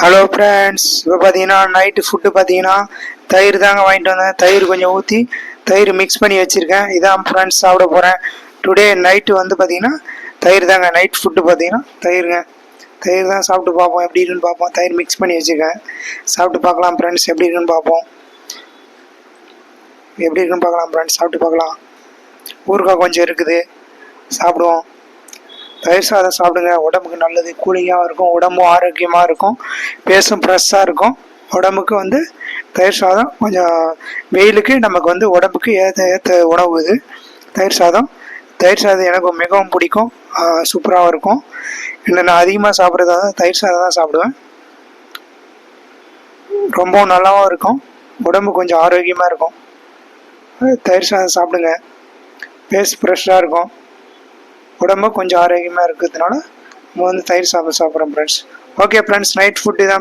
Hello friends, இப்போ பார்த்தீங்கன்னா night food பார்த்தீங்கன்னா தயிர் தாங்க வாங்கிட்டு வந்தேன். தயிர் கொஞ்சம் ஊற்றி தயிர் மிக்ஸ் பண்ணி வச்சுருக்கேன். இதான் ஃப்ரெண்ட்ஸ் சாப்பிட போகிறேன். டுடே நைட்டு வந்து பார்த்தீங்கன்னா தயிர் தாங்க. நைட் ஃபுட்டு பார்த்தீங்கன்னா தயிருங்க. தயிர் தான் சாப்பிட்டு பார்ப்போம், எப்படி இருக்குன்னு பார்ப்போம். தயிர் மிக்ஸ் பண்ணி வச்சுருக்கேன், சாப்பிட்டு பார்க்கலாம் ஃப்ரெண்ட்ஸ். எப்படி இருக்குன்னு பார்ப்போம். எப்படி இருக்குன்னு பார்க்கலாம் ஃப்ரெண்ட்ஸ், சாப்பிட்டு பார்க்கலாம். ஊறுகாய் கொஞ்சம் இருக்குது, சாப்பிடுவோம். தயிர் சாதம் சாப்பிடுங்க, உடம்புக்கு நல்லது, கூலிங்காகவும் இருக்கும், உடம்பும் ஆரோக்கியமாக இருக்கும், பேசும் ஃப்ரெஷ்ஷாக இருக்கும். உடம்புக்கு வந்து தயிர் சாதம் கொஞ்சம் வெயிலுக்கு நமக்கு வந்து உடம்புக்கு ஏற்ற உணவு இது தயிர் சாதம். தயிர் சாதம் எனக்கு மிகவும் பிடிக்கும், சூப்பராகவும் இருக்கும். இல்லை, நான் அதிகமாக சாப்பிட்றதா தான் தயிர் சாதம் தான் சாப்பிடுவேன். ரொம்பவும் நல்லாவும் இருக்கும், உடம்பு கொஞ்சம் ஆரோக்கியமாக இருக்கும். தயிர் சாதம் சாப்பிடுங்க, பேஸ் ஃப்ரெஷ்ஷாக இருக்கும், உடம்பு கொஞ்சம் ஆரோக்கியமாக இருக்கிறதுனால நம்ம வந்து தயிர் சாப்பிட்றோம் friends. Okay friends, night food தான்.